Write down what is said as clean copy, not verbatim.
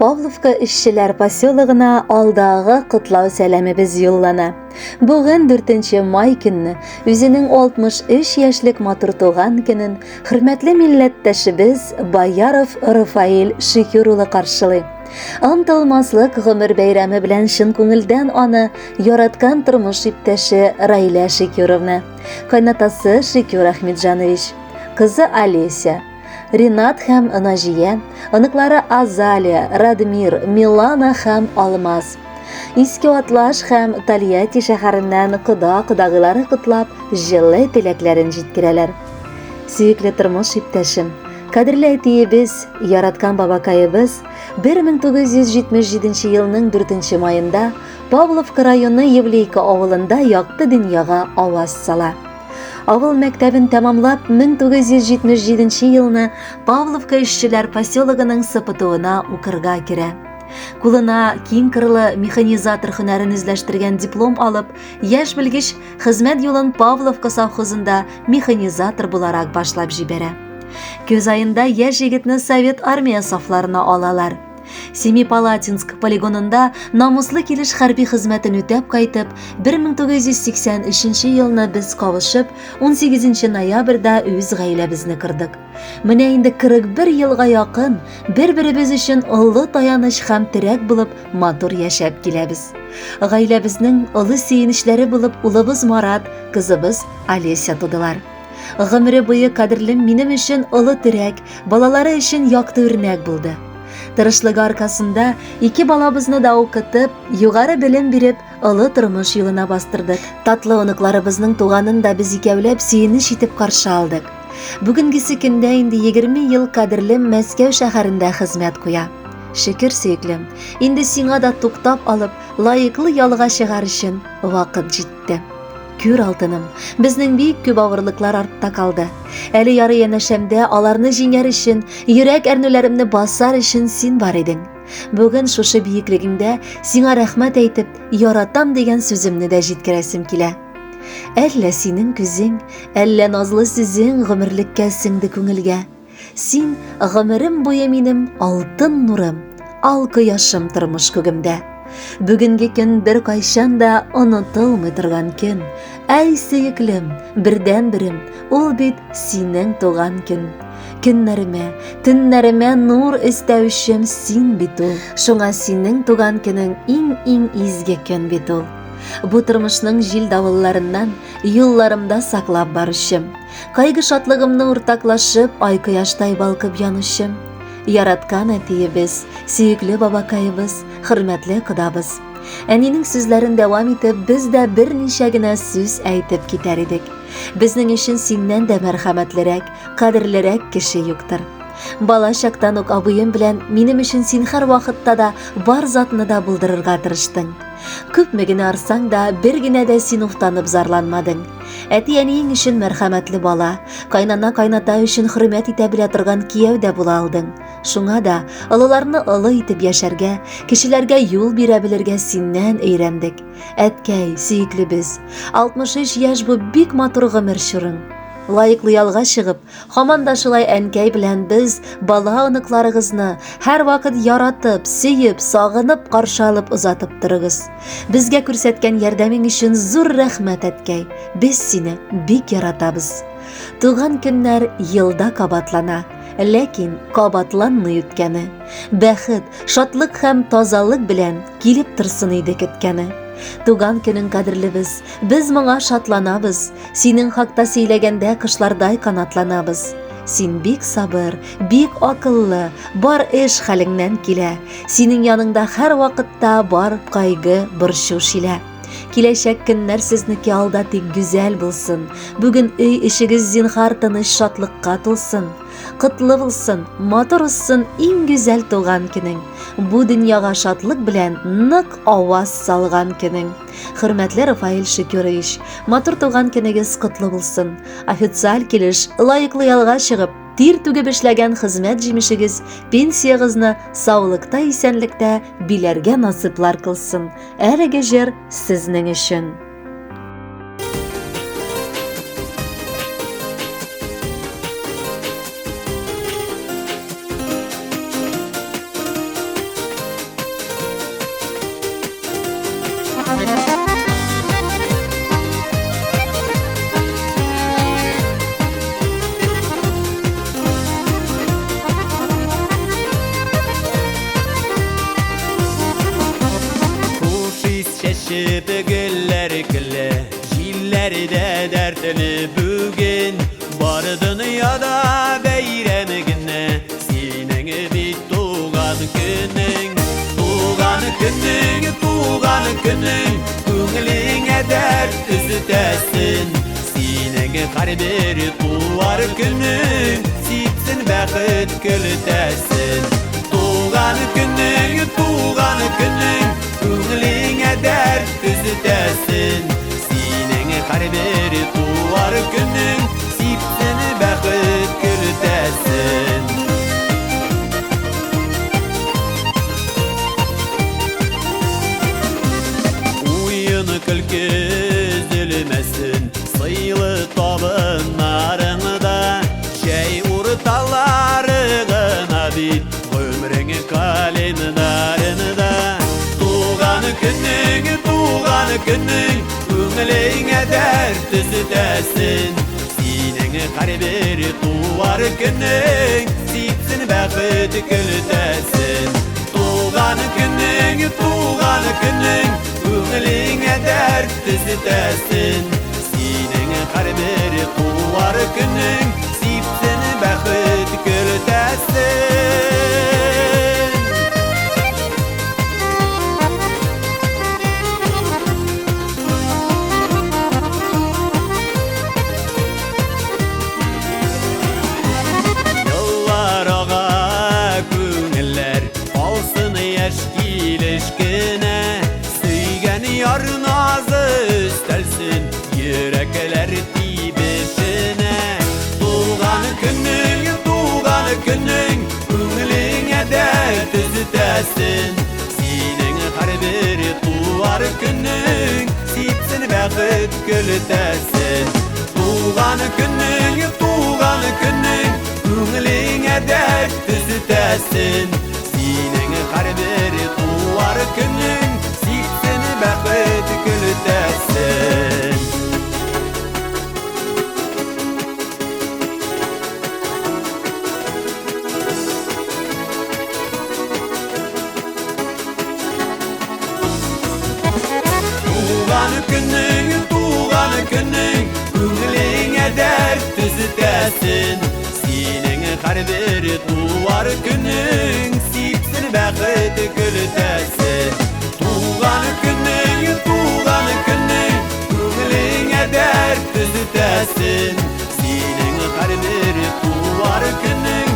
Павловка эшчеләр поселогына алдагы котлау сәламебез юллана. Бүген 4 май көнне үзенең 63 яшьлек матур туган көнен хөрмәтле милләттәшебез Бояров Рафаил Шикюр улы каршылый. Антылмаслык гомер бәйрәме белән чын күңелдән аны яраткан тормыш иптәше Раиля Шикюровна, кайнатасы Шикюр Ахмеджанович, кызы Олеся, Ринат һәм Нәҗия, аныклары Азалия, Радмир, Милана һәм Алмаз. Иске Атлаш һәм Тольятти шәһәреннән кода-кодагылары котлап, җылы теләкләрен җиткерәләр. Сөекле тормыш иптәшем, кадерле әтиебез, яраткан бабакаебыз 1977 елның 4 маенда Павловка районы Евлейка авылында якты дөньяга аваз сала. Авыл мәктәбен тәмамлап, 1977 елны Павловка эшчеләр поселогының СПТУ-на укырга керә. Кулына киң кырлы механизатор һөнәрен үзләштергән диплом алып, яшь белгеч хезмәт юлын Павловка совхозында механизатор буларак башлап җибәрә. Көз айында яшь егетне Совет армия сафларына алалар. Семипалатинск полигонында намуслы килеш хәрби хезмәтен үтәп кайтып, 1983 елны без кавышып, 18 ноябрьдә үз гаиләбезне кырдык. Менә инде 41 елга якын бер-беребез өчен олы таяныч һәм терәк булып матур яшәп киләбез. Гаиләбезнең олы сөенечләре булып улыбыз Марат, кызыбыз Олеся тудылар. Гомере буе кадерлем минем өчен олы терәк, балалары өчен якты үрнәк булды. Тырышлыгы аркасында 2 балабызны да укытып, югары белем биреп, олы тормыш юлына бастырдык. Татлы оныкларыбызның туганын да без икәүләп сөенеч итеп каршы алдык. Бүгенгесе көндә инде 20 ел кадерлем Мәскәү шәһәрендә хезмәт куя. Шөкер сөеклем, инде сиңа да туктап алып, лаеклы ялга чыгар өчен вакыт җитте. Күр алтыным, безнең бик күп авырлыклар артта калды. Әле яры янәшәмдә аларны җиңәр өчен, йөрәк әрнүләремне басар өчен син бар идең. Бүген шушы биеклегеңдә сиңа рәхмәт әйтеп, яратам дигән сүземне дә җиткерәсем килә. Әллә синең күзең, әллә назлы сүзең гомерлеккә сеңде күңелгә. Син гомерем буе минем алтын нурым, ал кояшым тормыш күгемдә. Бүгенге көн бер кайчан да онытылмый торган көн. Әй сөеклем, бердән-берем, ул бит синең туган көн. Көннәремә, төннәремә нур өстәүчем син бит ул. Шуңа синең туган көнең иң изге көн бит ул. Бу тормышның җил давылларыннан юлларымда саклап баручым. Кайгы шатлыгымны уртаклашып, ай кояштай балкып янучым. Яраткан әтиебез, сөекле бабакаебыз, хөрмәтле кодабыз. Әнинең сүзләрен дәвам итеп, без дә берничә генә сүз әйтеп китәр идек. Безнең өчен синнән дә мәрхәмәтлерәк, кадерлерәк кеше юктыр. Бала чактан ук абыем белән минем өчен син һәр вакытта да бар затны да булдырырга тырыштың. Күпме генә арсаң да, бер генә дә син уфтанып зарланмадың. Әти-әниең өчен мәрхәмәтле бала, кайнана-кайната өчен хөрмәт итә белә торган кияү дә була алдың. Шуңа да олыларны олы итеп яшәргә, кешеләргә юл бирә белергә синнән өйрәндек. Әткәй, сөеклебез, 63 яшь бу бик матур гомер чорың. Лайыклы ялга чыгып, һаман да шулай әнкәй белән без бала оныкларыгызны һәр вакыт яратып, сөеп, сагынып каршы алып озатып торыгыз. Безгә күрсәткән ярдәмең өчен зур рәхмәт, әткәй. Без сине бик яратабыз. Туган көннәр елда кабатлана, ләкин кабатланмый үткәне. Бәхет, шатлык һәм тазалык белән килеп торсын иде көткәне. Туган көнең кадерлебез, без моңа шатланабыз. Синең хакта сөйләгәндә кышлардай канатланабыз. Син бик сабыр, бик акыллы, бар эш хәлеңнән килә. Синең яныңда һәр вакытта бар кайгы, борчу шилә. Киләчәк көннәр сезнеке алда тик гүзәл булсын. Бүген өй ишегез зинһар тыныч шатлыкка тулсын. Кытлы булсын, матур булсын иң гүзәл туган көнең. Бу дөньяга шатлык белән нык аваз салган көнең. Хөрмәтле Рафаил Шикюрович, матур туган көнегез кытлы булсын. Официаль килеш, лаеклы ялга чыгып, тир түгеп эшләгән хезмәт җимешегез, пенсиягызны саулыкта, исәнлектә биләргә насыплар кылсын. Әлеге җыр сезнең өчен. Eli bugün var dünyada beyrem günü, senin bir tuğan günün, tuğan günün, tuğan günün, көңіліңе dert üzütesin, senin her bir tuğar günün, sipsin baqıt gültesin. Tuğan günün, көңіліңе dert üzütesin, senin her bir tuğar günün, sipsin baqıt gültesin. Külkü üzülmesin sıйлы табынарыңда, жай урталарыңа бит өмірің календарында. Туған күнің, көңіліңе дәрт üzütesin, сенің har bir туар күнің, сипсін бақыт gültesin. Туған күнің, көңіліңе dert üzütesin, senin her bir tuğar günün, sipsin baqıt gültesin. Yıllar ağa köngüller alsın yaş ilişkine, yar nazı üstelsin yürekler tibişine. Tuğan günün, көңіліңе dert üzütesin, senin her bir tuğar günün, sipsin baqıt gültesin. Tuğan günün, көңіліңе dert üzütesin, senin her bir tuğar günün, sipsin baqıt gültesin. Tuğan günün, көңіліңе dert üzütesin, senin her bir tuğar günün, sipsin baqıt gültesin. Tuğan günün, көңіліңе dert üzütesin, senin her bir tuğar günün,